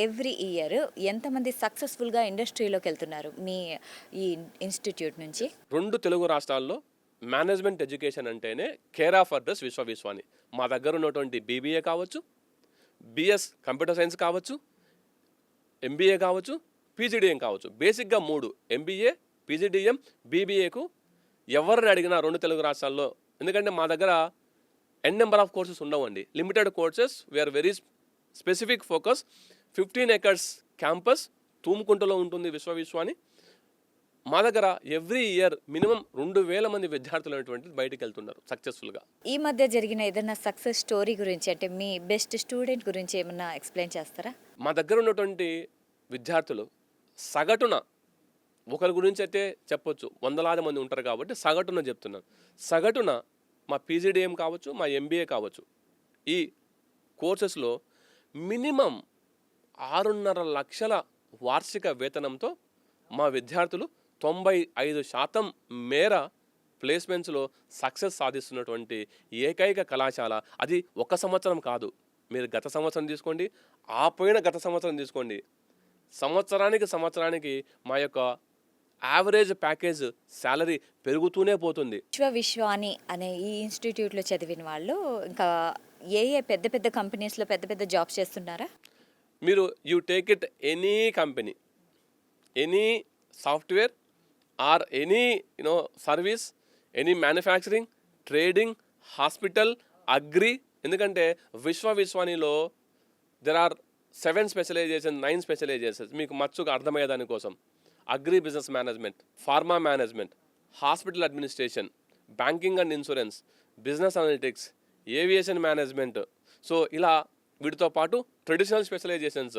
Every year ఎంతమంది సక్సెస్ఫుల్గా ఇండస్ట్రీలోకి వెళ్తున్నారు మీ ఈ ఇన్స్టిట్యూట్ నుంచి? 2 తెలుగు రాష్ట్రాల్లో మేనేజ్మెంట్ ఎడ్యుకేషన్ అంటేనే కేర్ ఆఫ్ అడ్రస్ విశ్వవిశ్వాని. మా దగ్గర ఉన్నటువంటి బీబీఏ కావచ్చు, బిఎస్ కంప్యూటర్ సైన్స్ కావచ్చు, ఎంబీఏ కావచ్చు, పీజీడీఎం కావచ్చు. బేసిక్గా 3 ఎంబీఏ, పీజీడీఎం, బీబీఏకు ఎవరిని అడిగినా 2 తెలుగు రాష్ట్రాల్లో. ఎందుకంటే మా దగ్గర నెంబర్ ఆఫ్ కోర్సెస్ ఉండవండి, limited courses. We're very specific focus. 15 acres campus తూముకుంటలో ఉంటుంది విశ్వవిశ్వాని. మా దగ్గర ఎవ్రీ ఇయర్ మినిమం 2,000 మంది విద్యార్థులు అనేటువంటిది బయటికి వెళ్తున్నారు సక్సెస్ఫుల్గా. ఈ మధ్య జరిగిన ఏదైనా సక్సెస్ స్టోరీ గురించి, అంటే మీ బెస్ట్ స్టూడెంట్ గురించి ఏమన్నా ఎక్స్ప్లెయిన్ చేస్తారా? మా దగ్గర ఉన్నటువంటి విద్యార్థులు సగటున ఒకరి గురించి అయితే చెప్పొచ్చు, వందలాది మంది ఉంటారు కాబట్టి సగటున చెప్తున్నాను. సగటున మా పీజీడీఎం కావచ్చు, మా ఎంబీఏ కావచ్చు, ఈ కోర్సెస్లో మినిమం 6.5 లక్షల వార్షిక వేతనంతో మా విద్యార్థులు 95% మేర ప్లేస్మెంట్స్లో సక్సెస్ సాధిస్తున్నటువంటి ఏకైక కళాశాల. అది ఒక సంవత్సరం కాదు, మీరు గత సంవత్సరం తీసుకోండి, గత సంవత్సరం తీసుకోండి. సంవత్సరానికి మా యొక్క యావరేజ్ ప్యాకేజ్ శాలరీ పెరుగుతూనే పోతుంది. విశ్వవిశ్వాని అనే ఈ ఇన్స్టిట్యూట్లో చదివిన వాళ్ళు ఇంకా ఏ పెద్ద పెద్ద కంపెనీస్లో పెద్ద పెద్ద జాబ్స్ చేస్తున్నారా? మీరు you take it any company, any software or any service, any manufacturing, trading, hospital, agri. ఎందుకంటే విశ్వవిశ్వానిలో దెర్ ఆర్ 7 స్పెషలైజేషన్, 9 స్పెషలైజేషన్స్. మీకు మచ్చుగా అర్థమయ్యేదాని కోసం agri business management, pharma management, hospital administration, banking and insurance, business analytics, aviation management. So ఇలా వీటితో పాటు traditional specializations,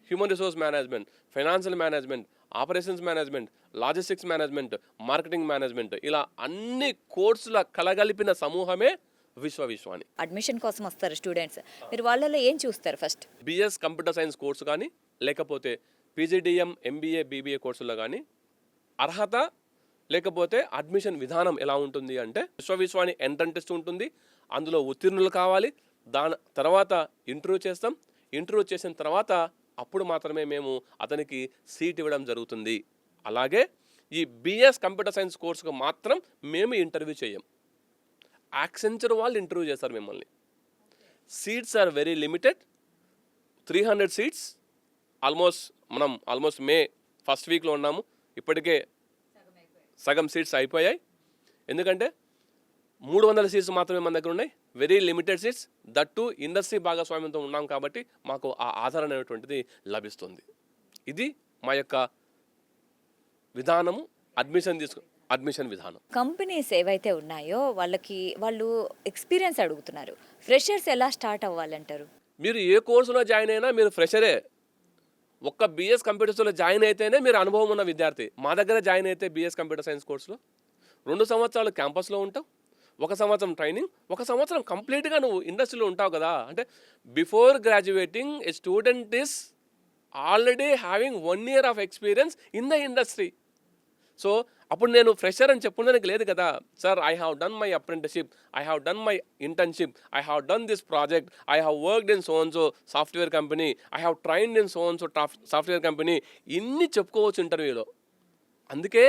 human resource management, financial management, operations management, logistics management, marketing management, ఇలా అన్ని కోర్సుల కలగలిపిన సమూహమే విశ్వవిశ్వాని. అడ్మిషన్ కోసం వస్తారు స్టూడెంట్స్, మీరు వాళ్ళలో ఏం చూస్తారు? First BS computer science course కానీ, లేకపోతే పీజీడీఎం, ఎంబీఏ, బీబీఏ కోర్సుల్లో కానీ అర్హత లేకపోతే అడ్మిషన్ విధానం ఎలా ఉంటుంది అంటే, విశ్వవిశ్వాని ఎంట్రన్స్ టెస్ట్ ఉంటుంది, అందులో ఉత్తీర్ణులు కావాలి. దాని తర్వాత ఇంటర్వ్యూ చేస్తాం. ఇంటర్వ్యూ చేసిన తర్వాత అప్పుడు మాత్రమే మేము అతనికి సీట్ ఇవ్వడం జరుగుతుంది. అలాగే ఈ బిఎస్ కంప్యూటర్ సైన్స్ కోర్సుకు మాత్రం మేము ఇంటర్వ్యూ చేయం, యాక్సెంచర్ వాళ్ళు ఇంటర్వ్యూ చేస్తారు మిమ్మల్ని. Seats are very limited, 300 seats. Almost May first వీక్లో ఉన్నాము, ఇప్పటికే సగం సీట్స్ అయిపోయాయి. ఎందుకంటే 300 సీట్స్ మాత్రమే మన దగ్గర ఉన్నాయి, very limited seats. That industry భాగస్వామ్యంతో ఉన్నాం కాబట్టి మాకు ఆ ఆధారం అనేటువంటిది లభిస్తుంది. ఇది మా యొక్క విధానము, అడ్మిషన్ విధానం. కంపెనీస్ ఏవైతే ఉన్నాయో వాళ్ళు ఎక్స్పీరియన్స్ అడుగుతున్నారు. ఫ్రెషర్స్ ఎలా స్టార్ట్ అవ్వాలంటారు? మీరు ఏ కోర్సులో జాయిన్ అయినా మీరు ఫ్రెషరే. ఒక్క బిఎస్ కంప్యూటర్స్లో జాయిన్ అయితేనే మీరు అనుభవం ఉన్న విద్యార్థి. మా దగ్గర జాయిన్ అయితే బిఎస్ కంప్యూటర్ సైన్స్ కోర్సులో 2 సంవత్సరాలు క్యాంపస్లో ఉంటావు, 1 సంవత్సరం ట్రైనింగ్, 1 సంవత్సరం కంప్లీట్గా నువ్వు ఇండస్ట్రీలో ఉంటావు కదా. అంటే before graduating A student is already having 1 year of experience in the industry. So అప్పుడు నేను ఫ్రెషర్ అని చెప్పుకోవడానికి లేదు కదా. Sir, I have done my apprenticeship, I have done my internship, I have done this project, I have worked in so and so software company, I have trained in so and so software company, ఇన్ని చెప్పుకోవచ్చు ఇంటర్వ్యూలో. అందుకే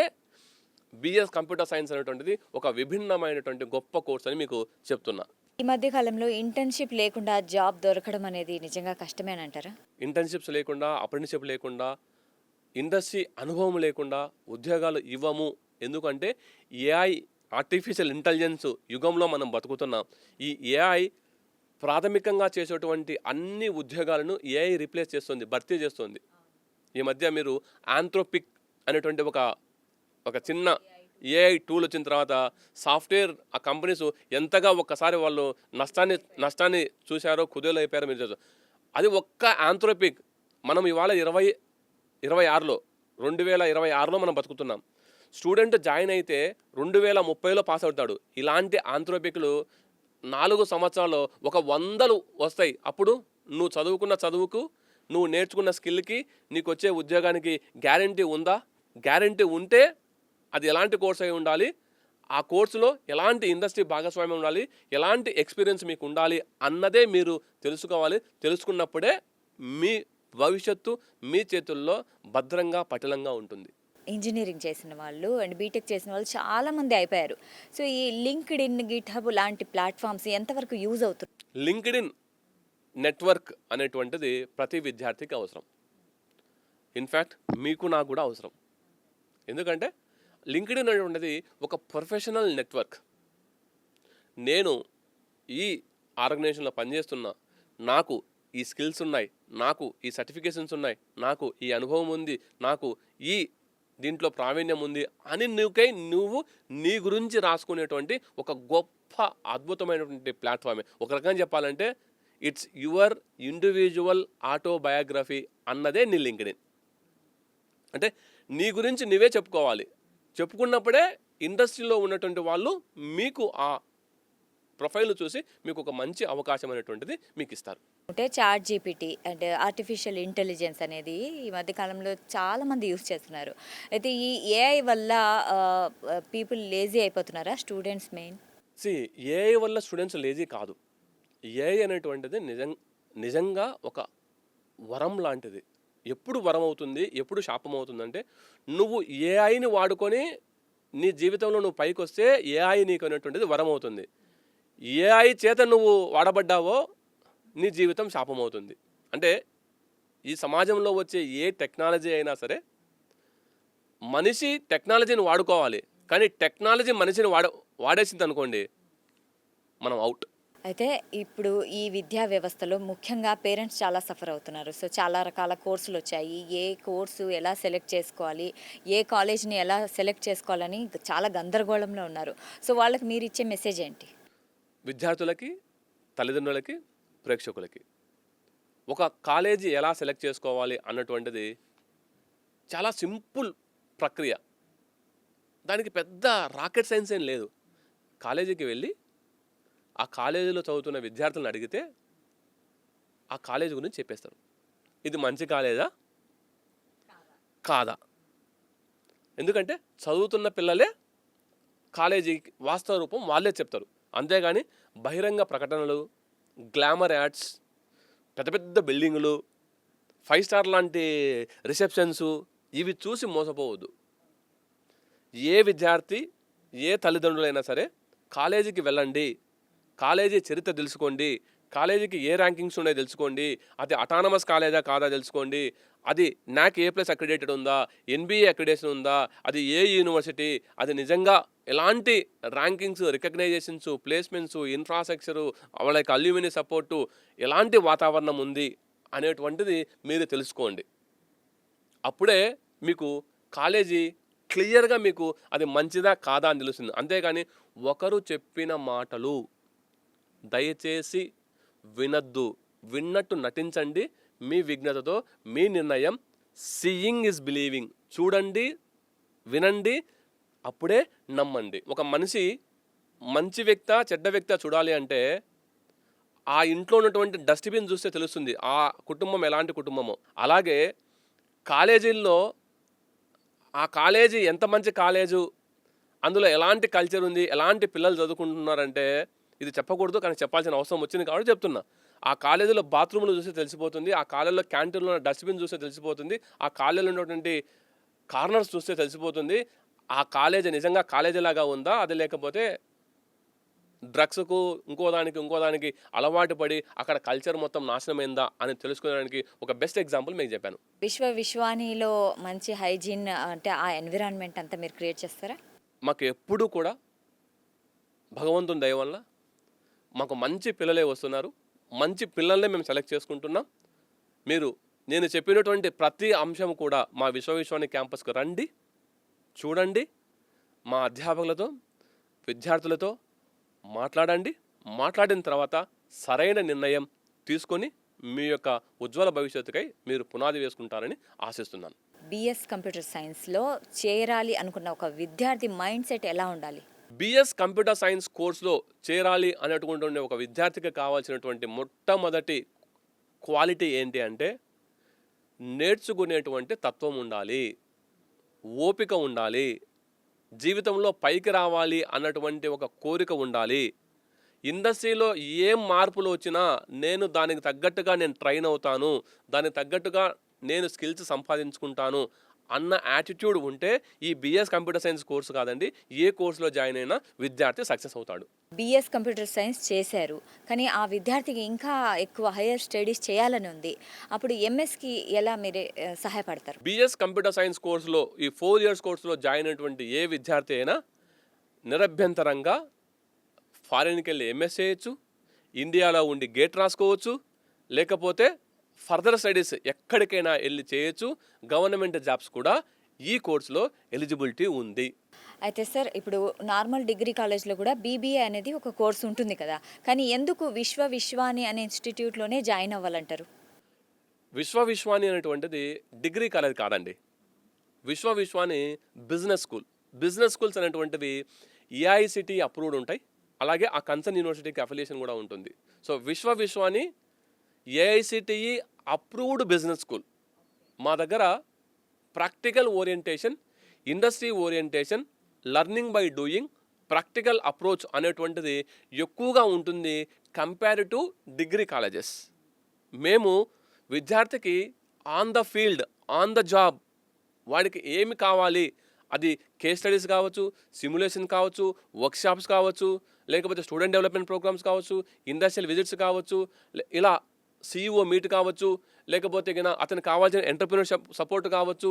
BS computer science అనేటువంటిది ఒక విభిన్నమైనటువంటి గొప్ప course అని మీకు చెప్తున్నా. ఈ మధ్య కాలంలో ఇంటర్న్షిప్ లేకుండా జాబ్ దొరకడం అనేది నిజంగా కష్టమేనంటారా? ఇంటర్న్షిప్స్ లేకుండా, అప్రెంటిస్షిప్ లేకుండా, ఇండస్ట్రీ అనుభవం లేకుండా ఉద్యోగాలు ఇవ్వము. ఎందుకంటే ఏఐ, ఆర్టిఫిషియల్ ఇంటెలిజెన్స్ యుగంలో మనం బతుకుతున్నాం. ఈ ఏఐ ప్రాథమికంగా చేసేటువంటి అన్ని ఉద్యోగాలను ఏఐ రీప్లేస్ చేస్తుంది, భర్తీ చేస్తుంది. ఈ మధ్య మీరు ఆంథ్రోపిక్ అనేటువంటి ఒక చిన్న ఏఐ టూల్ వచ్చిన తర్వాత సాఫ్ట్వేర్ ఆ కంపెనీస్ ఎంతగా ఒక్కసారి వాళ్ళు నష్టాన్ని చూశారో, కుదేలు అయిపోయారో మీరు చూసారు. అది ఒక్క ఆంథ్రోపిక్. మనం ఇవాళ 2026లో మనం బతుకుతున్నాం. స్టూడెంట్ జాయిన్ అయితే 2030లో పాస్ అవుతాడు. ఇలాంటి ఆంథ్రోపిక్లు 4 సంవత్సరాల్లో 100 వస్తాయి. అప్పుడు నువ్వు చదువుకున్న చదువుకు, నువ్వు నేర్చుకున్న స్కిల్కి, నీకు వచ్చే ఉద్యోగానికి గ్యారంటీ ఉందా? గ్యారంటీ ఉంటే అది ఎలాంటి కోర్స్ అయి ఉండాలి, ఆ కోర్సులో ఎలాంటి ఇండస్ట్రీ భాగస్వామ్యం ఉండాలి, ఎలాంటి ఎక్స్పీరియన్స్ మీకు ఉండాలి అన్నదే మీరు తెలుసుకోవాలి. తెలుసుకున్నప్పుడే మీ భవిష్యత్తు మీ చేతుల్లో భద్రంగా పటిలంగా ఉంటుంది. ఇంజినీరింగ్ చేసిన వాళ్ళు అండ్ బీటెక్ చేసిన వాళ్ళు చాలామంది అయిపోయారు. సో ఈ లింక్డ్ ఇన్, గిట్‌హబ్ లాంటి ప్లాట్‌ఫామ్స్ ఎంతవరకు యూజ్ అవుతుంది? లింక్డ్ ఇన్ నెట్వర్క్ అనేటువంటిది ప్రతి విద్యార్థికి అవసరం. ఇన్ఫ్యాక్ట్ మీకు నాకు కూడా అవసరం. ఎందుకంటే లింక్డ్ ఇన్ అనేటువంటిది ఒక ప్రొఫెషనల్ నెట్వర్క్. నేను ఈ ఆర్గనైజేషన్లో పనిచేస్తున్నా, నాకు ఈ స్కిల్స్ ఉన్నాయి, నాకు ఈ సర్టిఫికేషన్స్ ఉన్నాయి, నాకు ఈ అనుభవం ఉంది, నాకు ఈ దీంట్లో ప్రావీణ్యం ఉంది అని నువ్వు నీ గురించి రాసుకునేటువంటి ఒక గొప్ప అద్భుతమైనటువంటి ప్లాట్ఫామే. ఒక రకంగా చెప్పాలంటే ఇట్స్ యువర్ ఇండివిజువల్ ఆటోబయోగ్రఫీ అన్నదే నీ లింక్డ్ ఇన్. అంటే నీ గురించి నువ్వే చెప్పుకోవాలి. చెప్పుకున్నప్పుడే ఇండస్ట్రీలో ఉన్నటువంటి వాళ్ళు మీకు ఆ ప్రొఫైల్ చూసి మీకు ఒక మంచి అవకాశం అనేటువంటిది మీకు ఇస్తారు. అంటే చాట్ జీపీటీ అంటే ఆర్టిఫిషియల్ ఇంటెలిజెన్స్ అనేది ఈ మధ్య కాలంలో చాలామంది యూస్ చేస్తున్నారు. అయితే ఈ ఏఐ వల్ల పీపుల్ లేజీ అయిపోతున్నారా స్టూడెంట్స్ మెయిన్? ఏఐ వల్ల స్టూడెంట్స్ లేజీ కాదు. ఏఐ అనేటువంటిది నిజంగా ఒక వరం లాంటిది. ఎప్పుడు వరం అవుతుంది, ఎప్పుడు శాపం అవుతుందంటే నువ్వు ఏఐని వాడుకొని నీ జీవితంలో నువ్వు పైకి వస్తే ఏఐ నీకు అనేటువంటిది వరం అవుతుంది. ఏఐ చేత నువ్వు వాడబడ్డావో నీ జీవితం శాపం అవుతుంది. అంటే ఈ సమాజంలో వచ్చే ఏ టెక్నాలజీ అయినా సరే మనిషి టెక్నాలజీని వాడుకోవాలి, కానీ టెక్నాలజీ మనిషిని వాడేసింది అనుకోండి మనం అవుట్. అయితే ఇప్పుడు ఈ విద్యా వ్యవస్థలో ముఖ్యంగా పేరెంట్స్ చాలా సఫర్ అవుతున్నారు. సో చాలా రకాల కోర్సులు వచ్చాయి. ఏ కోర్సు ఎలా సెలెక్ట్ చేసుకోవాలి, ఏ కాలేజ్ని ఎలా సెలెక్ట్ చేసుకోవాలని చాలా గందరగోళంలో ఉన్నారు. సో వాళ్ళకి మీరు ఇచ్చే మెసేజ్ ఏంటి? విద్యార్థులకి, తల్లిదండ్రులకి, ప్రేక్షకులకి ఒక కాలేజీ ఎలా సెలెక్ట్ చేసుకోవాలి అన్నటువంటిది చాలా సింపుల్ ప్రక్రియ. దానికి పెద్ద రాకెట్ సైన్స్ ఏం లేదు. కాలేజీకి వెళ్ళి ఆ కాలేజీలో చదువుతున్న విద్యార్థులను అడిగితే ఆ కాలేజీ గురించి చెప్పేస్తారు. ఇది మంచి కాలేజా కాదా? ఎందుకంటే చదువుతున్న పిల్లలే కాలేజీకి వాస్తవ రూపం వాళ్ళే చెప్తారు. అంతేగాని బహిరంగ ప్రకటనలు, గ్లామర్ యాడ్స్, పెద్ద పెద్ద బిల్డింగులు, 5 స్టార్ లాంటి రిసెప్షన్స్ ఇవి చూసి మోసపోవద్దు. ఏ విద్యార్థి, ఏ తల్లిదండ్రులైనా సరే కాలేజీకి వెళ్ళండి, కాలేజీ చరిత్ర తెలుసుకోండి, కాలేజీకి ఏ ర్యాంకింగ్స్ ఉన్నాయో తెలుసుకోండి, అది అటానమస్ కాలేజా కాదా తెలుసుకోండి, అది NAC A+ అక్రిడేటెడ్ ఉందా, NBA అక్రిడేషన్ ఉందా, అది ఏ యూనివర్సిటీ, అది నిజంగా ఎలాంటి ర్యాంకింగ్స్, రికగ్నైజేషన్స్, ప్లేస్మెంట్స్, ఇన్ఫ్రాస్ట్రక్చరు, వాళ్ళకి అల్యూమిని సపోర్టు, ఎలాంటి వాతావరణం ఉంది అనేటువంటిది మీరు తెలుసుకోండి. అప్పుడే మీకు కాలేజీ క్లియర్గా మీకు అది మంచిదా కాదా అని తెలుస్తుంది. అంతేగాని ఒకరు చెప్పిన మాటలు దయచేసి వినద్దు. విన్నట్టు నటించండి. మీ విజ్ఞతతో మీ నిర్ణయం. Seeing is believing. చూడండి, వినండి, అప్పుడే నమ్మండి. ఒక మనిషి మంచి వ్యక్తా చెడ్డ వ్యక్తా చూడాలి అంటే ఆ ఇంట్లో ఉన్నటువంటి డస్ట్బిన్ చూస్తే తెలుస్తుంది ఆ కుటుంబం ఎలాంటి కుటుంబమో. అలాగే కాలేజీల్లో ఆ కాలేజీ ఎంత మంచి కాలేజు, అందులో ఎలాంటి కల్చర్ ఉంది, ఎలాంటి పిల్లలు చదువుకుంటున్నారంటే ఇది చెప్పకూడదు కానీ చెప్పాల్సిన అవసరం వచ్చింది కాబట్టి చెప్తున్నా. ఆ కాలేజీలో బాత్రూమ్లు చూస్తే తెలిసిపోతుంది, ఆ కాలేజీలో క్యాంటీన్లో ఉన్న డస్ట్బిన్ చూస్తే తెలిసిపోతుంది, ఆ కాలేజీలో ఉన్నటువంటి కార్నర్స్ చూస్తే తెలిసిపోతుంది ఆ కాలేజీ నిజంగా కాలేజీ లాగా ఉందా, అది లేకపోతే డ్రగ్స్కు ఇంకో దానికి అలవాటు పడి అక్కడ కల్చర్ మొత్తం నాశనమైందా అని తెలుసుకోవడానికి ఒక బెస్ట్ ఎగ్జాంపుల్ మీకు చెప్పాను. విశ్వానిలో మంచి హైజీన్ అంటే ఆ ఎన్విరాన్మెంట్ అంతా మీరు క్రియేట్ చేస్తారా? మాకు ఎప్పుడూ కూడా భగవంతుని దయ వల్ల మాకు మంచి పిల్లలే వస్తున్నారు. మంచి పిల్లల్నే మేము సెలెక్ట్ చేసుకుంటున్నాం. నేను చెప్పినటువంటి ప్రతి అంశం కూడా మా విశ్వాని క్యాంపస్కి రండి, చూడండి, మా అధ్యాపకులతో, విద్యార్థులతో మాట్లాడండి. మాట్లాడిన తర్వాత సరైన నిర్ణయం తీసుకొని మీ యొక్క ఉజ్వల భవిష్యత్తుకై మీరు పునాది వేసుకుంటారని ఆశిస్తున్నాను. బిఎస్ కంప్యూటర్ సైన్స్లో చేరాలి అనుకున్న ఒక విద్యార్థి మైండ్ సెట్ ఎలా ఉండాలి? బిఎస్ కంప్యూటర్ సైన్స్ కోర్సులో చేరాలి అనేటువంటి ఒక విద్యార్థికి కావాల్సినటువంటి మొట్టమొదటి క్వాలిటీ ఏంటి అంటే నేర్చుకునేటువంటి తత్వం ఉండాలి, ఓపిక ఉండాలి, జీవితంలో పైకి రావాలి అన్నటువంటి ఒక కోరిక ఉండాలి. ఇండస్ట్రీలో ఏం మార్పులు వచ్చినా నేను దానికి తగ్గట్టుగా నేను ట్రైన్ అవుతాను, దానికి తగ్గట్టుగా నేను స్కిల్స్ సంపాదించుకుంటాను అన్న యాటిట్యూడ్ ఉంటే ఈ బిఎస్ కంప్యూటర్ సైన్స్ కోర్సు కాదండి, ఏ కోర్సులో జాయిన్ అయినా విద్యార్థి సక్సెస్ అవుతాడు. బీఎస్ కంప్యూటర్ సైన్స్ చేశారు, కానీ ఆ విద్యార్థికి ఇంకా ఎక్కువ హైయర్ స్టడీస్ చేయాలని ఉంది. అప్పుడు ఎంఎస్కి ఎలా మీరే సహాయపడతారు? బిఎస్ కంప్యూటర్ సైన్స్ కోర్సులో ఈ 4 years కోర్సులో జాయిన్ అయినటువంటి ఏ విద్యార్థి అయినా నిరభ్యంతరంగా ఫారిన్కి వెళ్ళి ఎంఎస్ చేయొచ్చు, ఇండియాలో ఉండి గేట్ రాసుకోవచ్చు, లేకపోతే ఫర్దర్ స్టడీస్ ఎక్కడికైనా వెళ్ళి చేయొచ్చు. గవర్నమెంట్ జాబ్స్ కూడా ఈ కోర్సులో ఎలిజిబిలిటీ ఉంది. అయితే సార్, ఇప్పుడు నార్మల్ డిగ్రీ కాలేజ్లో కూడా బీబీఏ అనేది ఒక కోర్స్ ఉంటుంది కదా, కానీ ఎందుకు విశ్వాని అనే ఇన్స్టిట్యూట్లోనే జాయిన్ అవ్వాలంటారు? విశ్వాని అనేటువంటిది డిగ్రీ కాలేజ్ కాదండి. Vishwani business school. Business schools అనేటువంటివి ఏఐసిటి అప్రూవ్డ్ ఉంటాయి, అలాగే ఆ కన్సర్న్ యూనివర్సిటీకి అఫిలియేషన్ కూడా ఉంటుంది. So Vishwani AICTE approved business school. మా దగ్గర practical orientation, industry orientation, learning by doing, practical approach అనేటువంటిది ఎక్కువగా ఉంటుంది కంపేర్ టు డిగ్రీ కాలేజెస్. మేము విద్యార్థికి on the field, on the job, వాడికి ఏమి కావాలి, అది కేస్ స్టడీస్ కావచ్చు, సిమ్యులేషన్ కావచ్చు, వర్క్షాప్స్ కావచ్చు, లేకపోతే స్టూడెంట్ డెవలప్మెంట్ ప్రోగ్రామ్స్ కావచ్చు, ఇండస్ట్రియల్ విజిట్స్ కావచ్చు, ఇలా సిఇఓ మీట్ కావచ్చు, లేకపోతే అతనికి కావాల్సిన ఎంటర్ప్రినర్షిప్ సపోర్ట్ కావచ్చు,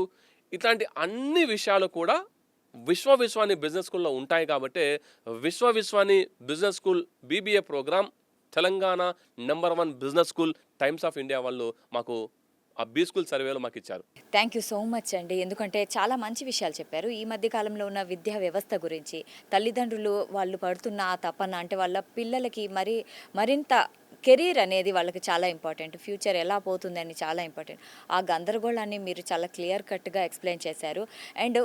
ఇట్లాంటి అన్ని విషయాలు కూడా విశ్వాని బిజినెస్ స్కూల్లో ఉంటాయి. కాబట్టి విశ్వాని business school BBA program Telangana #1 business school Times of India వాళ్ళు మాకు ఆ బీ స్కూల్ సర్వేలో మాకు ఇచ్చారు. థ్యాంక్ యూ సో మచ్ అండి, ఎందుకంటే చాలా మంచి విషయాలు చెప్పారు. ఈ మధ్య కాలంలో ఉన్న విద్యా వ్యవస్థ గురించి, తల్లిదండ్రులు వాళ్ళు పడుతున్న ఆ తపన, అంటే వాళ్ళ పిల్లలకి మరింత కెరీర్ అనేది వాళ్ళకి చాలా ఇంపార్టెంట్, ఫ్యూచర్ ఎలా పోతుందని చాలా ఇంపార్టెంట్. ఆ గందరగోళాన్ని మీరు చాలా క్లియర్ కట్గా ఎక్స్ప్లెయిన్ చేశారు. అండ్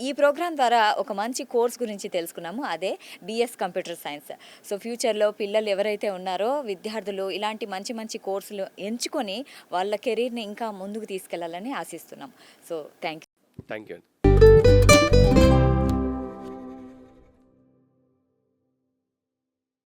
ఈ ప్రోగ్రామ్ ద్వారా ఒక మంచి కోర్స్ గురించి తెలుసుకున్నాము, అదే బిఎస్ కంప్యూటర్ సైన్స్. సో ఫ్యూచర్లో పిల్లలు ఎవరైతే ఉన్నారో విద్యార్థులు ఇలాంటి మంచి మంచి కోర్సులు ఎంచుకొని వాళ్ళ కెరీర్ని ఇంకా ముందుకు తీసుకెళ్లాలని ఆశిస్తున్నాం. సో థ్యాంక్ యూ అండి.